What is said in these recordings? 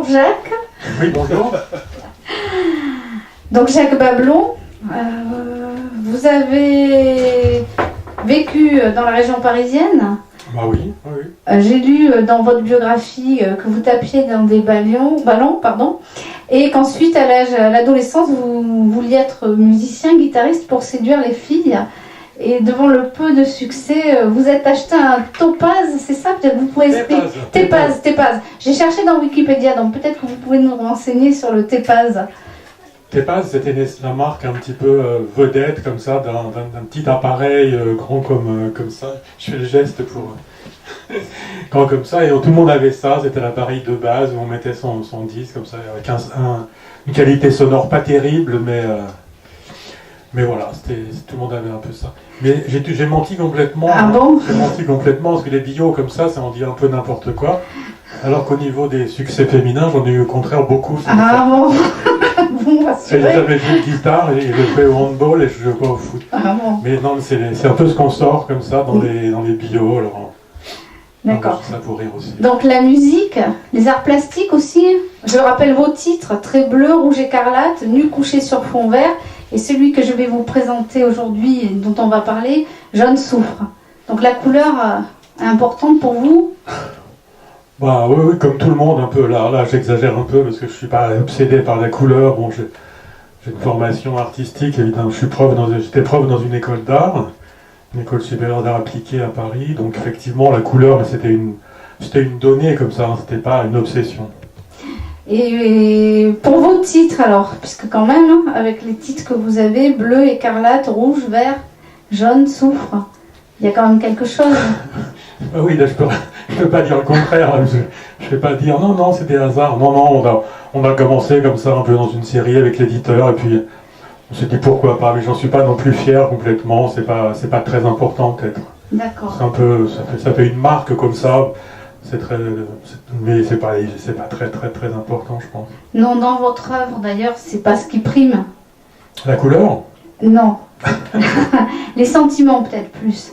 Jacques. Oui, bonjour. Donc Jacques Bablon, vous avez vécu dans la région parisienne. Bah oui, oui. J'ai lu dans votre biographie que vous tapiez dans des ballons, et qu'ensuite à l'adolescence vous vouliez être musicien, guitariste pour séduire les filles. Et devant le peu de succès, vous êtes acheté un topaz, c'est ça? Peut-être que vous pouvez expliquer. Topaz. J'ai cherché dans Wikipédia, donc peut-être que vous pouvez nous renseigner sur le topaz. Topaz, c'était la marque un petit peu vedette, comme ça, d'un petit appareil grand comme ça. Je fais le geste pour... grand comme ça, et tout le monde avait ça, c'était l'appareil de base où on mettait son disque, comme ça, avec une qualité sonore pas terrible, mais voilà, tout le monde avait un peu ça. Mais j'ai menti complètement. Ah bon? J'ai menti complètement, parce que les bios comme ça on dit un peu n'importe quoi. Alors qu'au niveau des succès féminins, j'en ai eu au contraire beaucoup. Ah bon? J'avais joué de guitare, et je jouais au handball et je jouais pas au foot. Ah bon? Mais non, c'est un peu ce qu'on sort comme ça dans les bios. Alors, d'accord. Ça pour rire aussi. Donc la musique, les arts plastiques aussi. Je rappelle vos titres: Trait bleu, rouge écarlate, Nu couché sur fond vert. Et celui que je vais vous présenter aujourd'hui et dont on va parler, Jaune souffre. Donc la couleur est importante pour vous? Bah oui, comme tout le monde un peu. Là j'exagère un peu parce que je suis pas obsédé par la couleur. Bon, j'ai une formation artistique, évidemment. J'étais prof dans une école d'art, une école supérieure d'art appliqué à Paris. Donc effectivement, la couleur, c'était une donnée comme ça, hein, c'était pas une obsession. Et pour vos titres alors, puisque quand même, avec les titres que vous avez, bleu, écarlate, rouge, vert, jaune, souffre, il y a quand même quelque chose. Ah oui, là je peux pas dire le contraire, je vais pas dire non, c'est des hasards. Non, on a commencé comme ça un peu dans une série avec l'éditeur, et puis on s'est dit pourquoi pas, mais j'en suis pas non plus fier complètement, c'est pas très important peut-être. D'accord. C'est un peu, ça fait une marque comme ça. Mais c'est pas très important, je pense. Non, dans votre œuvre d'ailleurs, c'est pas ce qui prime. La couleur? Non. Les sentiments peut-être plus.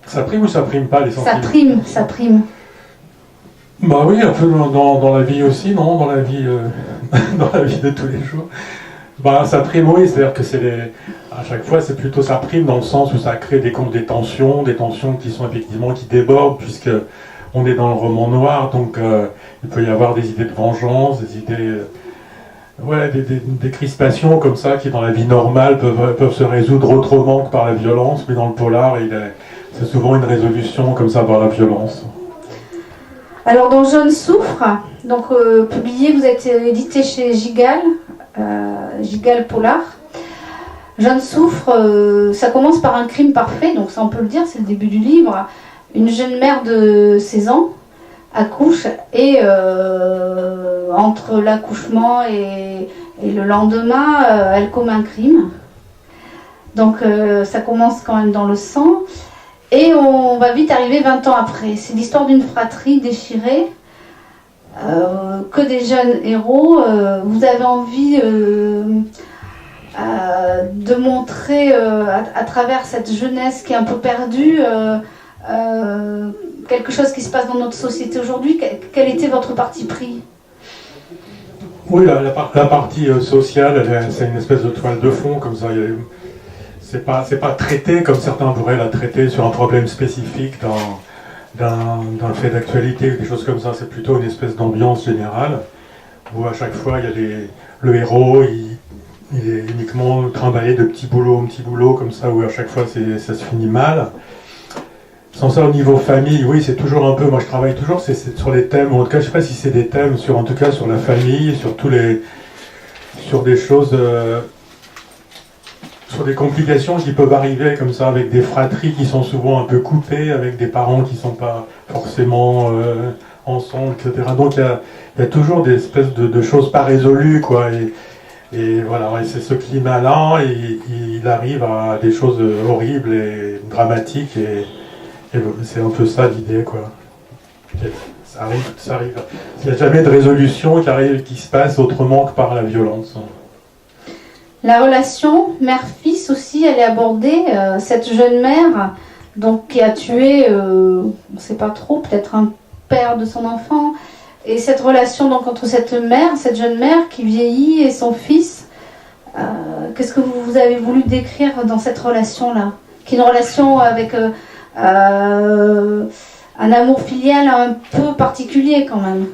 Ça prime ou ça prime pas, les sentiments? Ça prime. Bah oui, un peu dans la vie aussi, non? Dans la vie de tous les jours. Bah ça prime, oui, c'est-à-dire que à chaque fois c'est plutôt ça prime dans le sens où ça crée des tensions qui sont effectivement qui débordent, puisque on est dans le roman noir, donc il peut y avoir des idées de vengeance, des idées, des crispations comme ça qui dans la vie normale peuvent se résoudre autrement que par la violence, mais dans le polar, c'est souvent une résolution comme ça par la violence. Alors dans Jaune souffre, donc publié, vous êtes édité chez Gigal, Gigal Polar. Jaune souffre, ça commence par un crime parfait, donc ça on peut le dire, c'est le début du livre. Une jeune mère de 16 ans accouche et entre l'accouchement et le lendemain, elle commet un crime. Donc ça commence quand même dans le sang. Et on va vite arriver 20 ans après. C'est l'histoire d'une fratrie déchirée, que des jeunes héros. Vous avez envie de montrer à travers cette jeunesse qui est un peu perdue quelque chose qui se passe dans notre société aujourd'hui. Quel était votre parti pris? Oui, la partie sociale, c'est une espèce de toile de fond, comme ça. C'est pas traité comme certains pourraient la traiter sur un problème spécifique d'un fait d'actualité ou des choses comme ça. C'est plutôt une espèce d'ambiance générale où à chaque fois le héros il est uniquement trimballé de petit boulot en petit boulot comme ça, où à chaque fois ça se finit mal. Sans ça, au niveau famille, oui, c'est toujours un peu. Moi, je travaille toujours c'est sur les thèmes. En tout cas, je sais pas si c'est des thèmes en tout cas sur la famille, sur des choses. Sur des complications qui peuvent arriver comme ça avec des fratries qui sont souvent un peu coupées, avec des parents qui ne sont pas forcément ensemble, etc. Donc il y a toujours des espèces de choses pas résolues, quoi. Et voilà, et c'est ce climat-là, et il arrive à des choses horribles et dramatiques, et c'est un peu ça l'idée, quoi. Ça arrive. Il n'y a jamais de résolution qui se passe autrement que par la violence. La relation mère-fils aussi, elle est abordée. Cette jeune mère, donc, qui a tué, on ne sait pas trop, peut-être un père de son enfant, Et cette relation donc entre cette mère, cette jeune mère qui vieillit et son fils, qu'est-ce que vous avez voulu décrire dans cette relation-là? Qui est une relation avec un amour filial un peu particulier quand même.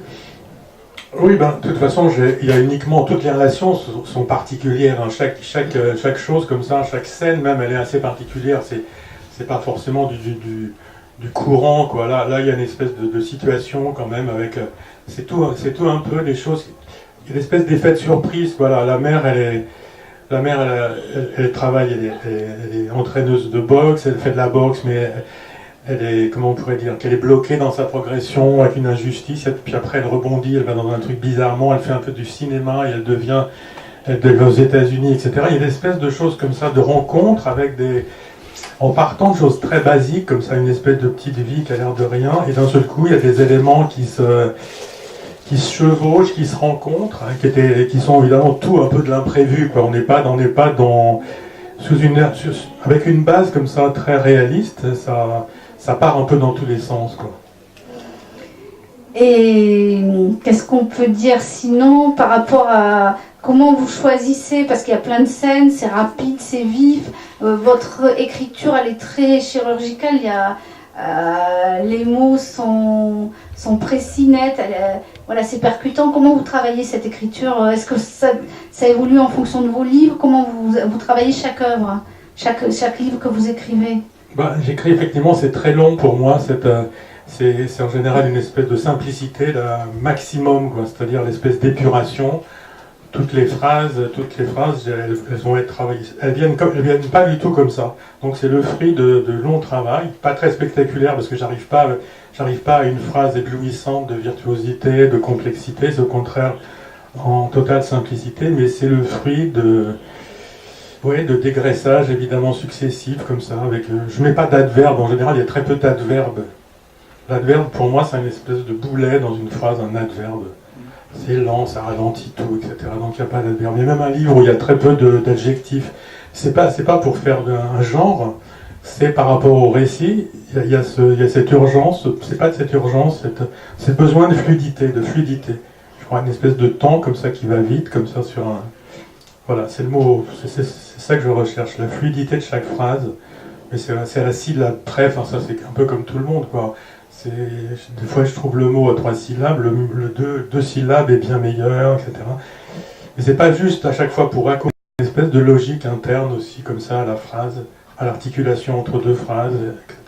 Oui, ben, de toute façon, il y a uniquement, toutes les relations sont particulières. Hein. Chaque chose comme ça, chaque scène même, elle est assez particulière. C'est pas forcément du courant, quoi. Là, il y a une espèce de situation quand même avec. C'est tout un peu les choses. Il y a une espèce d'effet de surprise. Voilà, la mère, elle travaille, elle est entraîneuse de boxe, elle fait de la boxe, mais elle est, comment on pourrait dire, qu'elle est bloquée dans sa progression avec une injustice, et puis après elle rebondit, elle va dans un truc bizarrement, elle fait un peu du cinéma et elle devient aux États-Unis, etc. Il y a des espèces de choses comme ça, de rencontres avec en partant de choses très basiques, comme ça, une espèce de petite vie qui a l'air de rien, et d'un seul coup, il y a des éléments qui se chevauchent, qui se rencontrent, hein, qui sont évidemment tout un peu de l'imprévu, quoi. On n'est pas avec une base comme ça très réaliste, ça part un peu dans tous les sens, quoi. Et qu'est-ce qu'on peut dire sinon par rapport à comment vous choisissez, parce qu'il y a plein de scènes, c'est rapide, c'est vif, votre écriture elle est très chirurgicale, les mots sont précis, nets, voilà, c'est percutant. Comment vous travaillez cette écriture? Est-ce que ça évolue en fonction de vos livres? Comment vous travaillez chaque œuvre, chaque livre que vous écrivez? J'écris effectivement, c'est très long pour moi. C'est en général une espèce de simplicité, d'un maximum, quoi. C'est-à-dire l'espèce d'épuration. Toutes les phrases, elles vont être travaillées. Elles viennent pas du tout comme ça. Donc c'est le fruit de long travail, pas très spectaculaire parce que j'arrive pas à une phrase éblouissante de virtuosité, de complexité. C'est au contraire en totale simplicité, mais c'est le fruit de dégraissage évidemment successifs comme ça. Je mets pas d'adverbe. En général, il y a très peu d'adverbes. L'adverbe pour moi, c'est une espèce de boulet dans une phrase, un adverbe. C'est lent, ça ralentit tout, etc. Donc il n'y a pas d'adverbe. Il y a même un livre où il y a très peu d'adjectifs. C'est pas pour faire un genre, c'est par rapport au récit. Il y a cette urgence, c'est pas de cette urgence, c'est besoin de fluidité. Je crois une espèce de temps comme ça qui va vite, comme ça sur un. Voilà, c'est le mot, c'est ça que je recherche, la fluidité de chaque phrase. Mais c'est à la syllabe près, enfin ça c'est un peu comme tout le monde, quoi. Des fois je trouve le mot à 3 syllabes, le deux syllabes est bien meilleur, etc. Mais c'est pas juste à chaque fois pour raconter une espèce de logique interne aussi, comme ça, à la phrase, à l'articulation entre deux phrases, etc.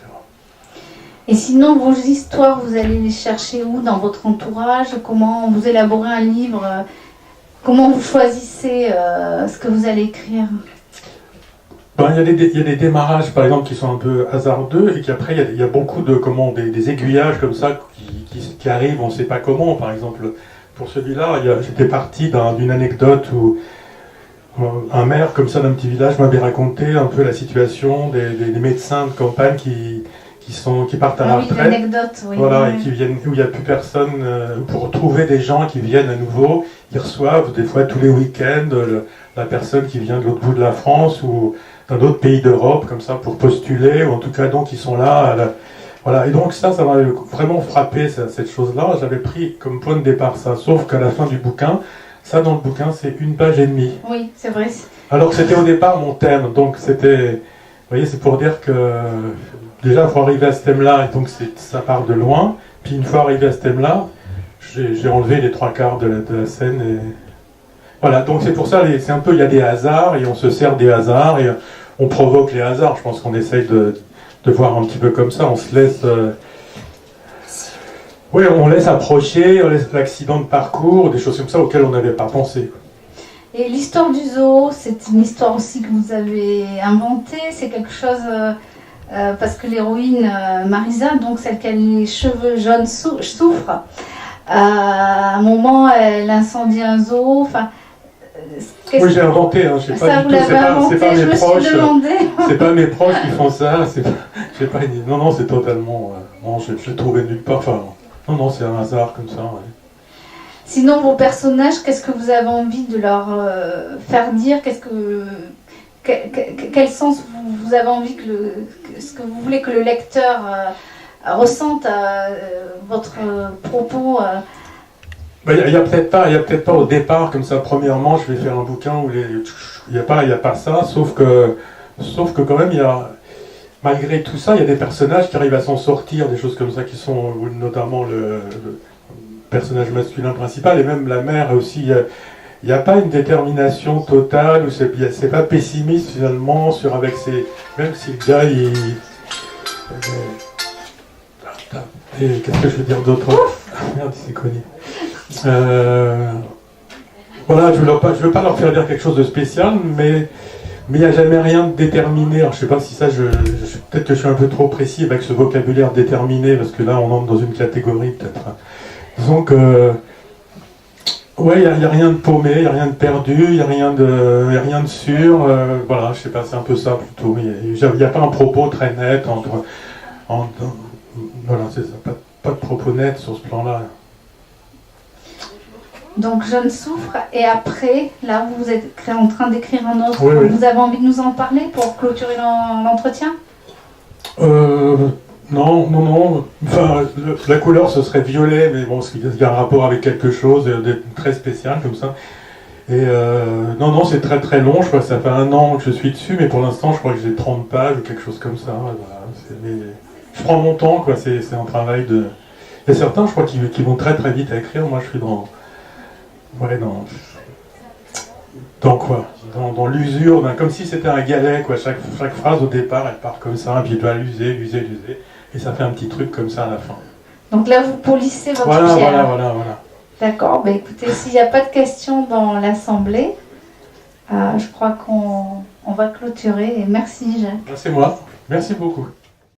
Et sinon, vos histoires, vous allez les chercher où dans votre entourage? Comment vous élaborez un livre? Comment vous choisissez ce que vous allez écrire? Il y a des démarrages, par exemple, qui sont un peu hasardeux, et qu'après, il y a beaucoup des aiguillages comme ça qui arrivent, on ne sait pas comment. Par exemple, pour celui-là, j'étais parti d'une anecdote où un maire, comme ça, d'un petit village, m'avait raconté un peu la situation des médecins de campagne qui partent à la retraite. L'anecdote, oui. Voilà, et qui viennent, où il n'y a plus personne, pour trouver des gens qui viennent à nouveau. Ils reçoivent, des fois, tous les week-ends, la personne qui vient de l'autre bout de la France, ou dans d'autres pays d'Europe, comme ça, pour postuler, ou en tout cas, donc, ils sont là. Voilà, et donc ça m'a vraiment frappé, cette chose-là. J'avais pris comme point de départ ça, sauf qu'à la fin du bouquin, ça, dans le bouquin, c'est 1 page et demie. Oui, c'est vrai. Alors que c'était au départ mon thème, donc c'était... Vous voyez, c'est pour dire que, déjà, il faut arriver à ce thème-là, et donc ça part de loin. Puis une fois arrivé à ce thème-là, j'ai enlevé les 3/4 de la scène, et... Voilà, donc c'est pour ça, c'est un peu, il y a des hasards, et on se sert des hasards, et on provoque les hasards. Je pense qu'on essaye de voir un petit peu comme ça, on se laisse... Oui, on laisse approcher, on laisse l'accident de parcours, des choses comme ça auxquelles on n'avait pas pensé. Et l'histoire du zoo, c'est une histoire aussi que vous avez inventée, c'est quelque chose... parce que l'héroïne Marisa, donc celle qui a les cheveux jaunes, souffre. À un moment, elle incendie un zoo, enfin... Oui, j'ai inventé, hein, je sais pas du tout, c'est pas mes proches. C'est pas mes proches qui font ça, j'ai pas une idée. Non, c'est totalement. Non, je l'ai trouvé nulle part. Enfin, non, c'est un hasard comme ça. Ouais. Sinon, vos personnages, qu'est-ce que vous avez envie de leur faire dire? Quel sens vous avez envie ce que vous voulez que le lecteur ressente à votre propos? Il n'y a peut-être pas au départ, comme ça, premièrement, je vais faire un bouquin où il n'y a pas ça, sauf que quand même, malgré tout ça, il y a des personnages qui arrivent à s'en sortir, des choses comme ça qui sont, notamment le personnage masculin principal, et même la mère aussi. Il n'y a pas une détermination totale, ou c'est pas pessimiste finalement, même si le gars, et qu'est-ce que je veux dire d'autre? Merde, il s'est cogné. Voilà, je veux pas leur faire dire quelque chose de spécial, mais il n'y a jamais rien de déterminé. Alors, je sais pas si ça, peut-être que je suis un peu trop précis avec ce vocabulaire déterminé, parce que là, on entre dans une catégorie peut-être. Disons que, ouais, il n'y a rien de paumé, il n'y a rien de perdu, il n'y a rien de sûr. Voilà, je sais pas, c'est un peu ça plutôt. Il n'y a pas un propos très net voilà, c'est ça, pas de propos net sur ce plan-là. Donc Jeune souffre, et après, là vous êtes en train d'écrire un autre. Oui, oui. Vous avez envie de nous en parler pour clôturer l'entretien? Non. Enfin, la couleur ce serait violet, mais bon, il y a un rapport avec quelque chose de très spécial comme ça. Et non, c'est très très long, je crois que ça fait 1 an que je suis dessus, mais pour l'instant je crois que j'ai 30 pages ou quelque chose comme ça. Voilà. Mais je prends mon temps, quoi. C'est un travail de... Il y a certains, je crois, qui vont très très vite à écrire. Moi je suis dans quoi? Dans l'usure, comme si c'était un galet, quoi. Chaque phrase au départ, elle part comme ça, et puis il doit l'user, et ça fait un petit truc comme ça à la fin. Donc là, vous polissez votre pierre. Voilà. D'accord, écoutez, s'il n'y a pas de questions dans l'assemblée, je crois qu'on va clôturer, et merci Jacques. C'est moi, merci beaucoup.